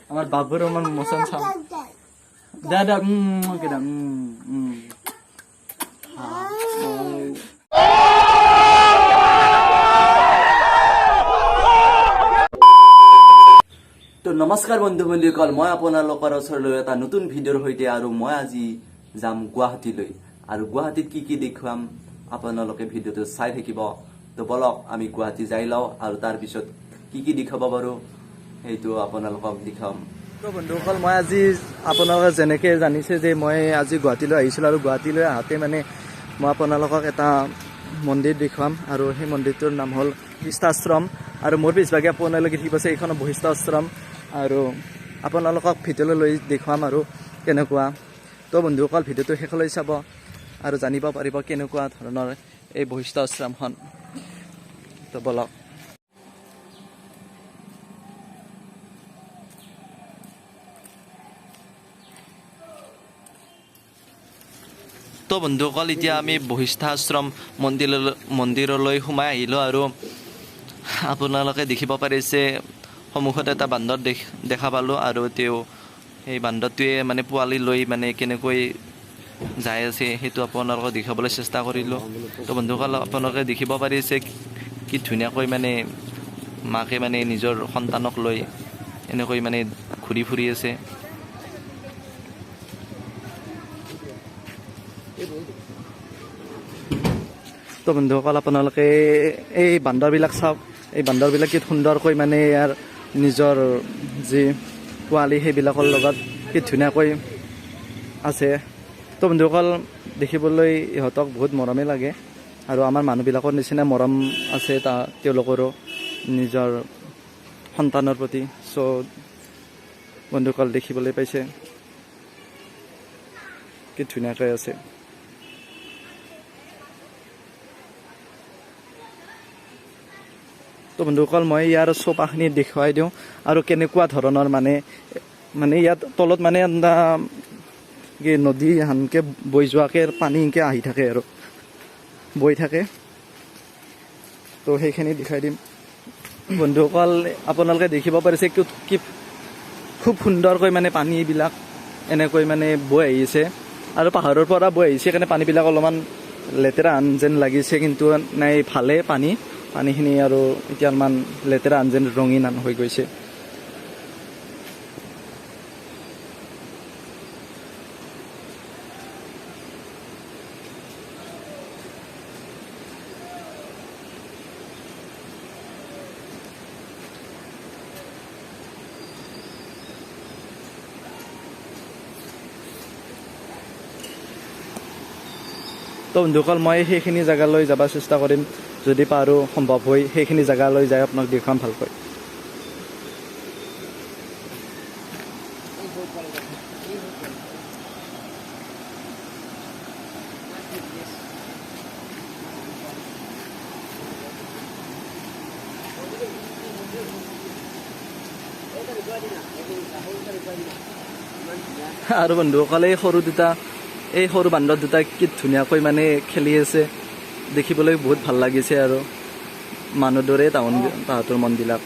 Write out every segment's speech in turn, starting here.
আমাৰ বাবুৰ আমাৰ মোশন চাও দাদা কেডা তো নমস্কাৰ বন্ধু বন্ধুসকল মই আপোনালোকৰ ওচৰলৈ এটা নতুন ভিডিঅ'ৰ সৈতে আৰু মই আজি যাম গুৱাহাটীলৈ আৰু গুৱাহাটীত কি দেখুৱাম আপোনালোকে ভিডিঅ'টো চাই থাকিব তো বলক আমি গুৱাহাটী যাই লওঁ আৰু তাৰ পিছত কি দেখাব পাৰো সেইটো আপোনালোকক দেখাম তো বন্ধুসকল মই আজি আপোনালোকে যেনেকৈ জানিছে যে মই আজি গুৱাহাটীলৈ আহিছিলোঁ আৰু গুৱাহাটীলৈ আহোঁতে মানে মই আপোনালোকক এটা মন্দিৰ দেখুৱাম আৰু সেই মন্দিৰটোৰ নাম হ'ল বশিষ্ঠাশ্ৰম আৰু মোৰ পিছভাগে আপোনালোকে দেখি পাইছে এইখন বশিষ্ঠাশ্ৰম আৰু আপোনালোকক ভিডিঅ'লৈ লৈ দেখুৱাম আৰু কেনেকুৱা তো বন্ধুসকল ভিডিঅ'টো শেষলৈ চাব আৰু জানিব পাৰিব কেনেকুৱা ধৰণৰ এই বশিষ্ঠাশ্ৰমখন তো বলক তো বন্ধুসকল এতিয়া আমি বশিষ্ঠাশ্ৰম মন্দিৰলৈ সোমাই আহিলোঁ আৰু আপোনালোকে দেখিব পাৰিছে সন্মুখত এটা বান্দৰ দেখা পালোঁ আৰু তেওঁ সেই বান্দৰটোৱে মানে পোৱালি লৈ মানে কেনেকৈ যাই আছে সেইটো আপোনালোকক দেখাবলৈ চেষ্টা কৰিলোঁ তো বন্ধুসকল আপোনালোকে দেখিব পাৰিছে কি ধুনীয়াকৈ মানে মাকে মানে নিজৰ সন্তানক লৈ এনেকৈ মানে ঘূৰি ফুৰি আছে তো বন্ধুসকল আপোনালোকে এই বান্দৰবিলাক চাওক এই বান্দৰবিলাক কি সুন্দৰকৈ মানে ইয়াৰ নিজৰ যি পোৱালি সেইবিলাকৰ লগত কি ধুনীয়াকৈ আছে তো বন্ধুসকল দেখিবলৈ ইহঁতক বহুত মৰমেই লাগে আৰু আমাৰ মানুহবিলাকৰ নিচিনা মৰম আছে তেওঁলোকৰো নিজৰ সন্তানৰ প্ৰতি চ' বন্ধুসকল দেখিবলৈ পাইছে কি ধুনীয়াকৈ আছে তো বন্ধুসকল মই ইয়াৰ চৌপাশখিনি দেখুৱাই দিওঁ আৰু কেনেকুৱা ধৰণৰ মানে ইয়াত তলত মানে কি নদী হানকৈ বৈ যোৱাকৈ পানী এনেকৈ আহি থাকে আৰু বৈ থাকে তো সেইখিনি দেখাই দিম বন্ধুসকল আপোনালোকে দেখিব পাৰিছে কি খুব সুন্দৰকৈ মানে পানীবিলাক এনেকৈ মানে বৈ আহিছে আৰু পাহাৰৰ পৰা বৈ আহিছে কাৰণে পানীবিলাক অলপমান লেতেৰা যেন লাগিছে কিন্তু নাই ভালে পানীখিনি আৰু এতিয়া অলপমান লেতেৰা যেন ৰঙীন হৈ গৈছে তো বন্ধুসকল মই সেইখিনি জেগালৈ যাব চেষ্টা কৰিম যদি পাৰোঁ সম্ভৱ হয় সেইখিনি জেগালৈ যাই আপোনাক দেখুৱাম ভালকৈ আৰু বন্ধুসকল এই সৰু বান্দৰ দুটা কি ধুনীয়াকৈ মানে খেলি আছে দেখিবলৈ বহুত ভাল লাগিছে আৰু মানুহ দৰে তাহাঁতৰ মনবিলাক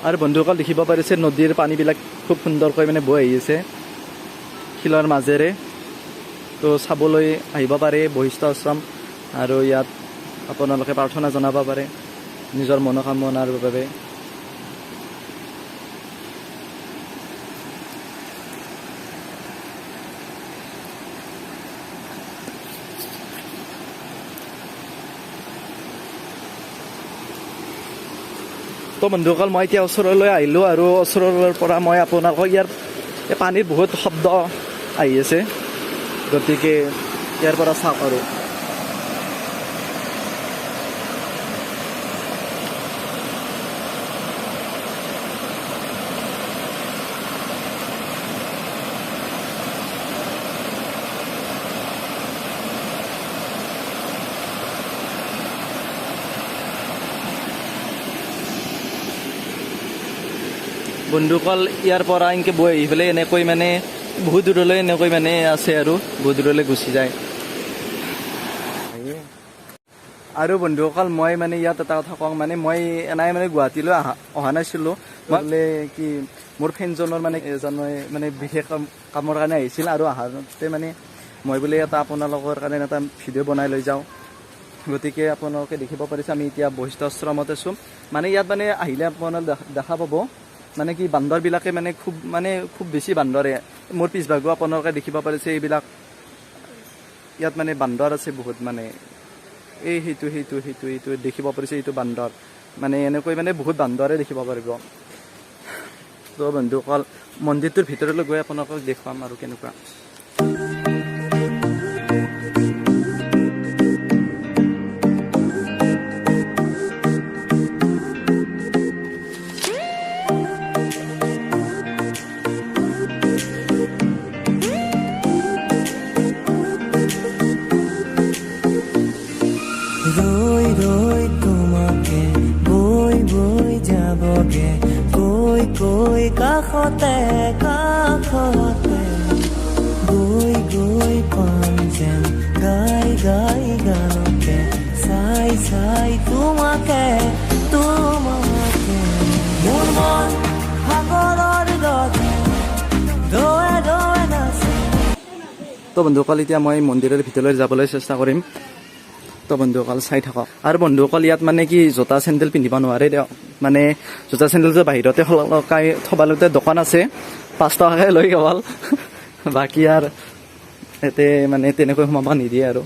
আৰু বন্ধুসকল দেখিব পাৰিছে নদীৰ পানীবিলাক খুব সুন্দৰকৈ মানে বৈ আহি আছে শিলৰ মাজেৰে তো চাবলৈ আহিব পাৰে বশিষ্ঠাশ্ৰম আৰু ইয়াত আপোনালোকে প্ৰাৰ্থনা জনাব পাৰে নিজৰ মনোকামনাৰ বাবে তো বন্ধুসকল মই এতিয়া ওচৰলৈ আহিলোঁ আৰু ওচৰৰ পৰা মই আপোনালোকক ইয়াৰ পানীৰ বহুত শব্দ আহি আছে গতিকে ইয়াৰ পৰা চাওক আৰু বন্ধুসকল ইয়াৰ পৰা এনেকৈ বৈ আহি পেলাই এনেকৈ মানে বহুত দূৰলৈ এনেকৈ মানে আছে আৰু বহুত দূৰলৈ গুচি যায় আৰু বন্ধুসকল মই মানে ইয়াত এটা কথা কওঁ মানে মই এনাই মানে গুৱাহাটীলৈ অহা নাছিলোঁ মানে কি মোৰ ফ্ৰেণ্ডজনৰ মানে এজনে মানে বিশেষ কামৰ কাৰণে আহিছিল আৰু আহোঁতে মানে মই বোলে এটা আপোনালোকৰ কাৰণে এটা ভিডিঅ' বনাই লৈ যাওঁ গতিকে আপোনালোকে দেখিব পাৰিছে আমি এতিয়া বশিষ্ঠ আশ্ৰমত আছোঁ মানে ইয়াত মানে আহিলে আপোনালোকে দেখা পাব মানে কি বান্দৰবিলাকে মানে খুব বেছি বান্দৰে মোৰ পিছভাগো আপোনালোকে দেখিব পাৰিছে এইবিলাক ইয়াত মানে বান্দৰ আছে বহুত মানে এই সেইটো দেখিব পাৰিছে এইটো বান্দৰ মানে এনেকৈ মানে বহুত বান্দৰে দেখিব পাৰিব তো বন্ধুসকল মন্দিৰটোৰ ভিতৰলৈ গৈ আপোনালোকক দেখুৱাম আৰু কেনেকুৱা রই রই তোমাকে বই বই যাবগে কৈ কৈ কাষতে কাষতে গৈ গৈ পাম যেন গাই গাই গানকে চাই চাই তোমাকে তোমাকে মোৰ মন সাগৰৰ গতি দোৱে দোৱে নাচে তো বন্ধুসকল এতিয়া মই মন্দিৰৰ ভিতৰলৈ যাবলৈ চেষ্টা কৰিম তো বন্ধুসকল চাই থাকক আৰু বন্ধুসকল ইয়াত মানে কি জোতা চেণ্ডেল পিন্ধিব নোৱাৰে দিয়ক মানে জোতা চেণ্ডেলটো বাহিৰতে লগাই থবালৈতে দোকান আছে 5 টকাকৈ লৈ কেৱল বাকী আৰু ইয়াতে মানে তেনেকৈ সোমাব নিদিয়ে আৰু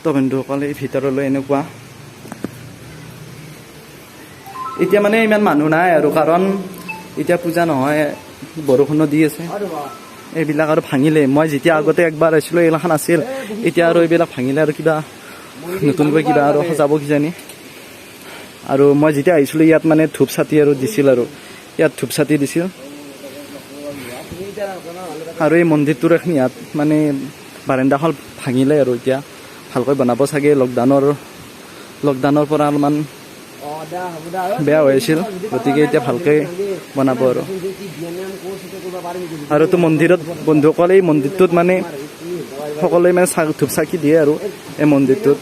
তো বন্ধুসকল এই ভিতৰলৈ এনেকুৱা এতিয়া মানে ইমান মানুহ নাই আৰু কাৰণ এতিয়া পূজা নহয় বৰষুণো দি আছে এইবিলাক আৰু ভাঙিলে মই যেতিয়া আগতে একবাৰ আহিছিলোঁ এইগিলাখন আছিল এতিয়া আৰু এইবিলাক ভাঙিলে আৰু কিবা নতুনকৈ কিবা আৰু সজাব কিজানি আৰু মই যেতিয়া আহিছিলোঁ ইয়াত মানে ধূপ চাতি আৰু দিছিল আৰু ইয়াত ধূপ চাতি দিছিল আৰু এই মন্দিৰটোৰ এখন ইয়াত মানে বাৰাণ্ডাখন ভাঙিলে আৰু এতিয়া ভালকৈ বনাব চাগে লকডাউনৰ পৰা অলপমান বেয়া হৈ আছিল গতিকে এতিয়া ভালকৈ বনাব আৰু তো মন্দিৰত বন্ধুসকল এই মন্দিৰটোত মানে সকলোৱে মানে ধূপ চাকি দিয়ে আৰু এই মন্দিৰটোত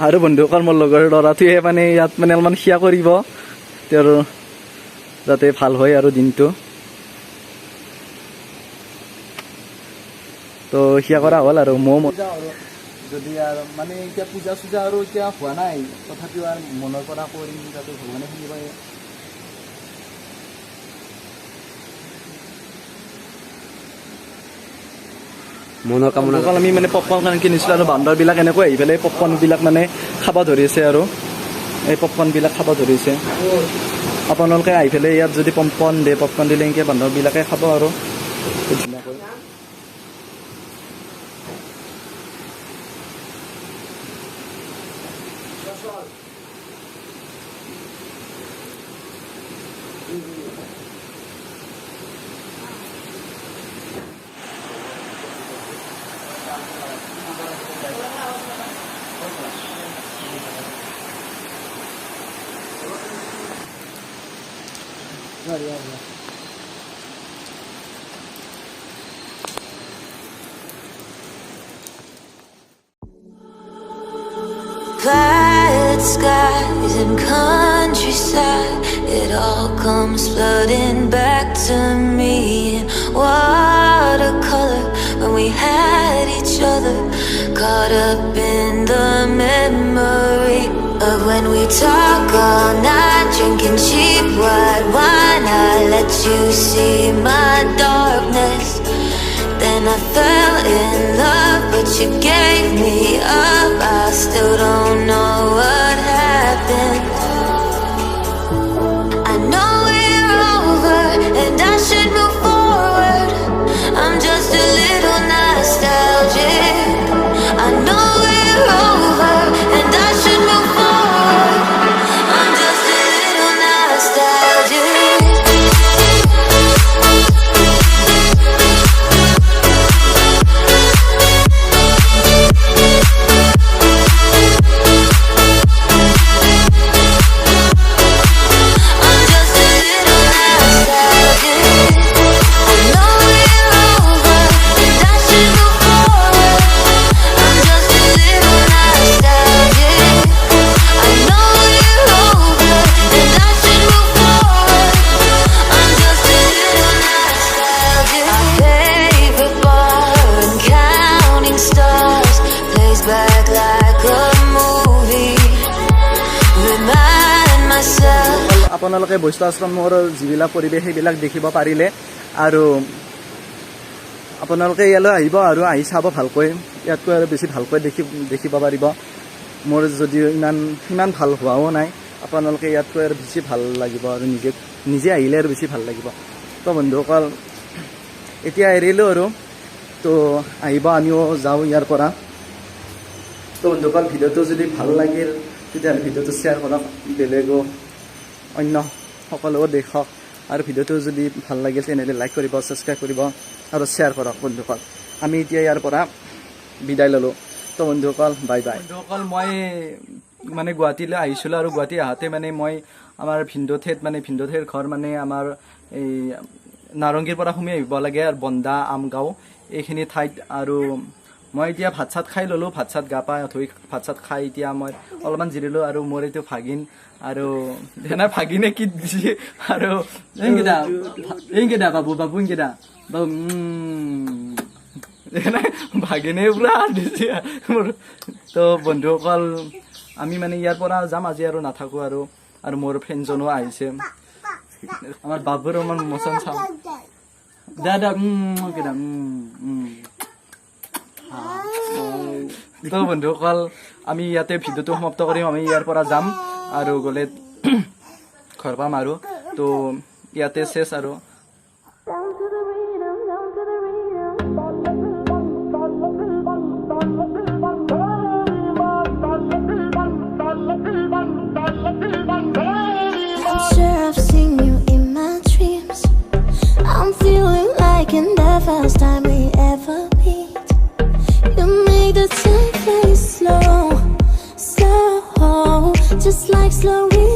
আৰু বন্ধুসকল মোৰ লগৰ ল'ৰাটোৱে মানে ইয়াত মানে অলপমান সেৱা কৰিব তেওঁৰ যাতে ভাল হয় আৰু দিনটো তো সেৱা কৰা হ'ল আৰু ময়ো যদি আৰু মানে এতিয়া পূজা চূজা আৰু এতিয়া হোৱা নাই তথাপিও আৰু মনৰ পৰা কৰিম যাতে ভগৱানে শুনি পায় মনৰ কামনা আমি মানে পপকৰ্ণ কাৰণে কিনিছিলোঁ আৰু বান্দৰবিলাক এনেকৈ আহি পেলাই পপকৰ্ণবিলাক মানে খাব ধৰিছে আৰু এই পপকৰ্ণবিলাক খাব ধৰিছে আপোনালোকে আহি পেলাই ইয়াত যদি পপকৰ্ণ দিলে এনেকৈ বান্দৰবিলাকে খাব আৰু Quiet skies and countryside, it all comes flooding back to me in watercolor when we had each other, caught up in the memory of when we talk all night, drinking cheap white wine. I let you see my darkness, then I fell in love, but you gave me up. I still don't know what happened. I know we're over and I should move forward. I'm just a little nostalgic. I know we're over and I should move forward. I'm just a little nostalgic. আপোনালোকে বৈষ্ণৱ আশ্ৰমৰ যিবিলাক পৰিৱেশ সেইবিলাক দেখিব পাৰিলে আৰু আপোনালোকে ইয়ালৈ আহিব আৰু আহি চাব ভালকৈ ইয়াতকৈ আৰু বেছি ভালকৈ দেখিব পাৰিব মোৰ যদিও সিমান ভাল হোৱাও নাই আপোনালোকে ইয়াতকৈ আৰু বেছি ভাল লাগিব আৰু নিজে আহিলে আৰু বেছি ভাল লাগিব তো বন্ধুসকল এতিয়া এৰিলোঁ আৰু তো আহিব আমিও যাওঁ ইয়াৰ পৰা তো বন্ধুসকল ভিডিঅ'টো যদি ভাল লাগিল তেতিয়াহ'লে ভিডিঅ'টো শ্বেয়াৰ কৰক বেলেগো অন্য সকলোও দেখক আৰু ভিডিঅ'টো যদি ভাল লাগিল তেনেহ'লে লাইক কৰিব ছাবস্ক্ৰাইব কৰিব আৰু শ্বেয়াৰ কৰক বন্ধুসকল আমি এতিয়া ইয়াৰ পৰা বিদায় ল'লোঁ তো বন্ধুসকল বাই বাই বন্ধুসকল মই মানে গুৱাহাটীলৈ আহিছিলোঁ আৰু গুৱাহাটী আহোঁতে মানে মই আমাৰ ভিন্দুঠেৰ ঘৰ মানে আমাৰ এই নাৰংগীৰ পৰা সোমাই আহিব লাগে আৰু বন্দা আমগাঁও এইখিনি ঠাইত আৰু মই এতিয়া ভাত চাত খাই ল'লোঁ ভাত চাত গা পা ধুই ভাত চাত খাই এতিয়া মই অলপমান জিৰিলোঁ আৰু মোৰ এইটো ভাগিন আৰু ভাগিনে কি দিছে আৰু এইকেইটা বাবু এইকেইটা বাবু ভাগিনে পুৰা দিছে মোৰ তো বন্ধুসকল আমি মানে ইয়াৰ পৰা যাম আজি আৰু নাথাকোঁ আৰু মোৰ ফ্ৰেণ্ডজনো আহিছে আমাৰ বাবুৰ আমাৰ মোচন চাওঁ দাদা কেইটা তো বন্ধুসকল আমি ইয়াতে ভিডিঅ'টো সমাপ্ত কৰিম আমি ইয়াৰ পৰা যাম আৰু গ'লে ঘৰ পাম আৰু তো ইয়াতে চেছ আৰু I'm sure I've seen you in my dreams. I'm feeling like in the first time we ever meet. You make the time fly slow, slow, just like slow.